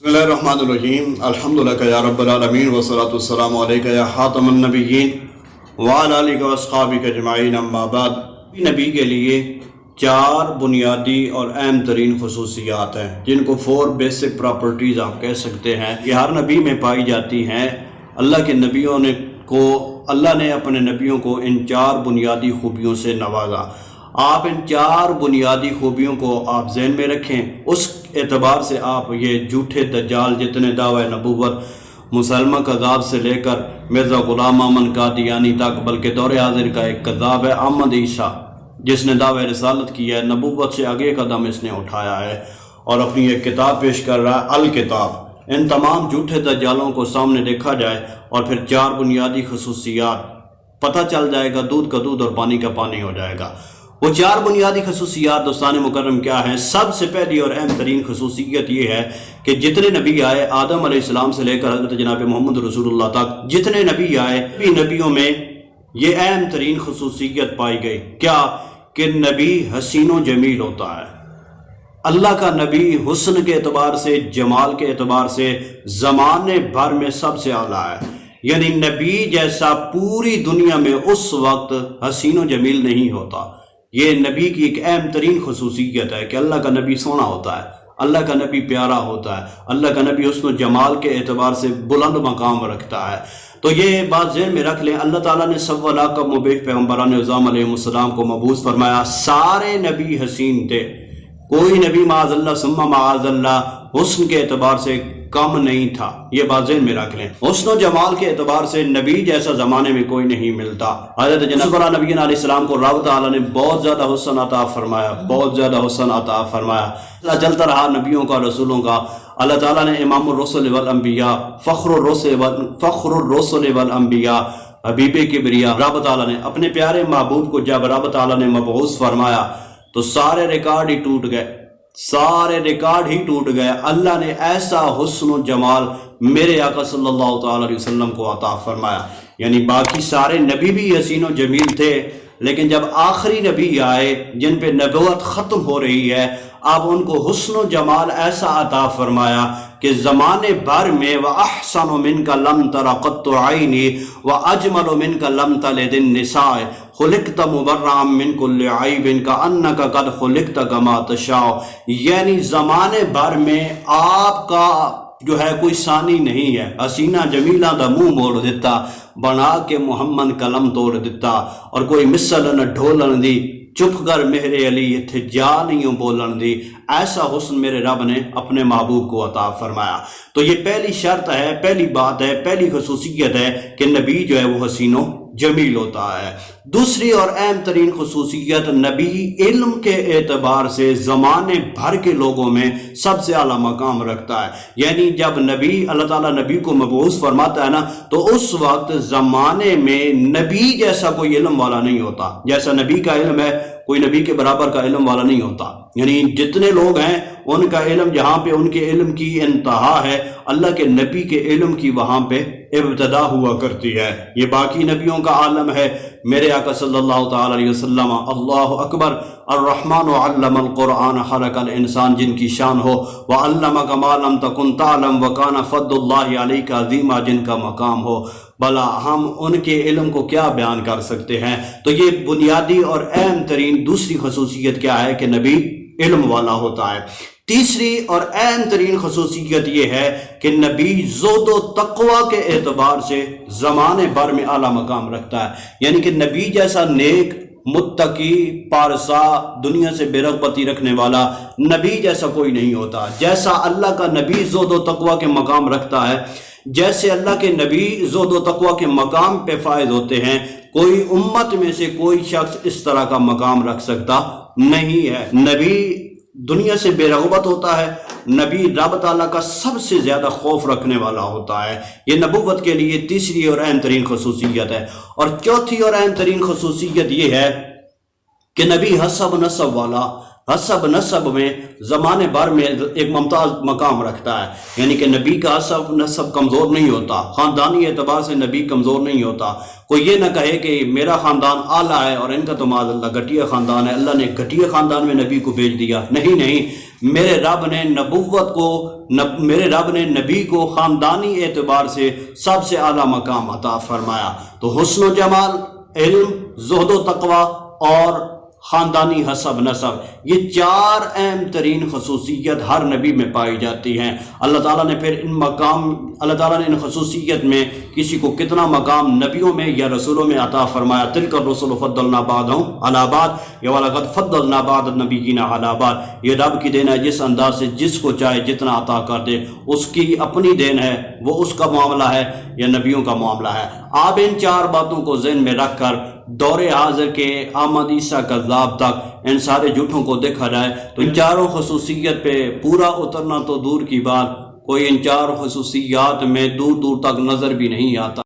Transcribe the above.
بسم اللہ الرحمن الرحیم الحمدللہ یا رب العالمین والصلاة والسلام علیکہ یا خاتم النبیین وعلی آلہ واصحابہ اجمعین اما بعد۔ نبی کے لیے 4 بنیادی اور اہم ترین خصوصیات ہیں جن کو 4 بیسک پراپرٹیز آپ کہہ سکتے ہیں، یہ ہر نبی میں پائی جاتی ہیں۔ اللہ کے نبیوں اللہ نے اپنے نبیوں کو ان 4 بنیادی خوبیوں سے نوازا۔ آپ ان 4 بنیادی خوبیوں کو آپ ذہن میں رکھیں، اس اعتبار سے آپ یہ جھوٹے دجال جتنے دعوی نبوت مسلمہ کذاب سے لے کر مرزا غلام احمد قادیانی تک، بلکہ دور حاضر کا ایک کذاب ہے احمد عیسیٰ جس نے دعوی رسالت کیا ہے، نبوت سے آگے قدم اس نے اٹھایا ہے اور اپنی ایک کتاب پیش کر رہا ہے الکتاب۔ ان تمام جھوٹے دجالوں کو سامنے دیکھا جائے اور پھر 4 بنیادی خصوصیات پتہ چل جائے گا، دودھ کا دودھ اور پانی کا پانی ہو جائے گا۔ وہ 4 بنیادی خصوصیات دوستان مکرم کیا ہیں؟ سب سے پہلی اور اہم ترین خصوصیت یہ ہے کہ جتنے نبی آئے آدم علیہ السلام سے لے کر حضرت جناب محمد رسول اللہ تک، جتنے نبی آئے نبیوں میں یہ اہم ترین خصوصیت پائی گئی، کیا کہ نبی حسین و جمیل ہوتا ہے۔ اللہ کا نبی حسن کے اعتبار سے، جمال کے اعتبار سے زمانے بھر میں سب سے اعلیٰ ہے۔ یعنی نبی جیسا پوری دنیا میں اس وقت حسین و جمیل نہیں ہوتا۔ یہ نبی کی ایک اہم ترین خصوصیت ہے کہ اللہ کا نبی سونا ہوتا ہے، اللہ کا نبی پیارا ہوتا ہے، اللہ کا نبی حسن و جمال کے اعتبار سے بلند مقام رکھتا ہے۔ تو یہ بات ذہن میں رکھ لیں، اللہ تعالیٰ نے 1.25 لاکھ مبعوث پیغمبران اعظام علیہ السلام کو مبعوث فرمایا، سارے نبی حسین تھے، کوئی نبی معاذ اللہ ثم معاذ اللہ حسن کے اعتبار سے کم نہیں تھا۔ یہ بات ذہن میں رکھ لیں، حسن و جمال کے اعتبار سے نبی جیسا زمانے میں کوئی نہیں ملتا۔ حضرت جناب نبی علیہ السلام کو رب تعالیٰ نے بہت زیادہ حسن عطا فرمایا، بہت زیادہ حسن عطا فرمایا۔ چلتا رہا نبیوں کا، رسولوں کا۔ اللہ تعالیٰ نے امام الرسل والانبیاء، فخر الرسل والانبیاء، حبیب کبریا رب تعالیٰ نے اپنے پیارے محبوب کو جب رب تعالیٰ نے مبعوث فرمایا تو سارے ریکارڈ ہی ٹوٹ گئے، سارے ریکارڈ ہی ٹوٹ گئے۔ اللہ نے ایسا حسن و جمال میرے آقا صلی اللہ تعالی علیہ وسلم کو عطا فرمایا۔ یعنی باقی سارے نبی بھی حسین و جمیل تھے، لیکن جب آخری نبی آئے جن پہ نبوت ختم ہو رہی ہے، اب ان کو حسن و جمال ایسا عطا فرمایا کہ زمانے بھر میں وَأَحْسَنُ مِنْكَ لَمْ تَرَ قَطُّ عَيْنِي وَأَجْمَلُ مِنْكَ لَمْ تَلِدِ النِّسَاءُ خُلِقْتَ مُبَرَّأً مِنْ كُلِّ عَيْبٍ كَأَنَّكَ قَدْ خُلِقْتَ كَمَا تَشَاءُ۔ یعنی زمانے بھر میں آپ کا جو ہے کوئی ثانی نہیں ہے، حسینہ جمیلہ دا منہ موڑ دیتا، بنا کے محمد قلم توڑ دیتا، اور کوئی مثل نہ ڈھولن دی، چپ کر میرے علی اتھے جا نہیں بولن دی۔ ایسا حسن میرے رب نے اپنے محبوب کو عطا فرمایا۔ تو یہ پہلی شرط ہے، پہلی بات ہے، پہلی خصوصیت ہے کہ نبی جو ہے وہ حسین و جمیل ہوتا ہے۔ دوسری اور اہم ترین خصوصیت، نبی علم کے اعتبار سے زمانے بھر کے لوگوں میں سب سے اعلیٰ مقام رکھتا ہے۔ یعنی جب نبی اللہ تعالیٰ نبی کو مبعوث فرماتا ہے نا، تو اس وقت زمانے میں نبی جیسا کوئی علم والا نہیں ہوتا۔ جیسا نبی کا علم ہے، کوئی نبی کے برابر کا علم والا نہیں ہوتا۔ یعنی جتنے لوگ ہیں ان کا علم جہاں پہ ان کے علم کی انتہا ہے، اللہ کے نبی کے علم کی وہاں پہ ابتدا ہوا کرتی ہے۔ یہ باقی نبیوں کا عالم ہے۔ میرے آقا صلی اللہ تعالی علیہ وسلم، اللہ اکبر، الرحمن علم القرآن خلق الانسان جن کی شان ہو، وعلمک ما لم تکن تعلم وکان فضل اللہ علیک عظیما جن کا مقام ہو، بھلا ہم ان کے علم کو کیا بیان کر سکتے ہیں۔ تو یہ بنیادی اور اہم ترین دوسری خصوصیت کیا ہے کہ نبی علم والا ہوتا ہے۔ تیسری اور اہم ترین خصوصیت یہ ہے کہ نبی زہد و تقوی کے اعتبار سے زمانے بھر میں اعلیٰ مقام رکھتا ہے۔ یعنی کہ نبی جیسا نیک، متقی، پارسا، دنیا سے بے رغبتی رکھنے والا نبی جیسا کوئی نہیں ہوتا۔ جیسا اللہ کا نبی زہد و تقوی کے مقام رکھتا ہے، جیسے اللہ کے نبی زہد و تقوی کے مقام پہ فائز ہوتے ہیں، کوئی امت میں سے کوئی شخص اس طرح کا مقام رکھ سکتا نہیں ہے۔ نبی دنیا سے بے رغبت ہوتا ہے، نبی رب تعالیٰ کا سب سے زیادہ خوف رکھنے والا ہوتا ہے۔ یہ نبوت کے لیے تیسری اور اہم ترین خصوصیت ہے۔ اور چوتھی اور اہم ترین خصوصیت یہ ہے کہ نبی حسب نسب والا، حسب نسب میں زمانے بھر میں ایک ممتاز مقام رکھتا ہے۔ یعنی کہ نبی کا حسب نسب کمزور نہیں ہوتا، خاندانی اعتبار سے نبی کمزور نہیں ہوتا۔ کوئی یہ نہ کہے کہ میرا خاندان اعلیٰ ہے اور ان کا تو معاذ اللہ گھٹیا خاندان ہے، اللہ نے گھٹیا خاندان میں نبی کو بھیج دیا۔ نہیں، میرے رب نے میرے رب نے نبی کو خاندانی اعتبار سے سب سے اعلیٰ مقام عطا فرمایا۔ تو حسن و جمال، علم، زہد و تقوی اور خاندانی حسب نسب، یہ 4 اہم ترین خصوصیت ہر نبی میں پائی جاتی ہیں۔ اللہ تعالیٰ نے پھر اللہ تعالیٰ نے ان خصوصیت میں کسی کو کتنا مقام نبیوں میں یا رسولوں میں عطا فرمایا۔ تلک الرسل فضلنا بعضهم علی بعض یا ولقد فضلنا بعض النبیین علی بعض، یہ رب کی دین ہے، جس انداز سے جس کو چاہے جتنا عطا کر دے، اس کی اپنی دین ہے، وہ اس کا معاملہ ہے یا نبیوں کا معاملہ ہے۔ آپ ان 4 باتوں کو ذہن میں رکھ کر دور حاضر کے احمد عیسیٰ کذاب تک ان سارے جھوٹوں کو دیکھا جائے تو ان 4 خصوصیت پہ پورا اترنا تو دور کی بات، کوئی ان 4 خصوصیات میں دور دور تک نظر بھی نہیں آتا۔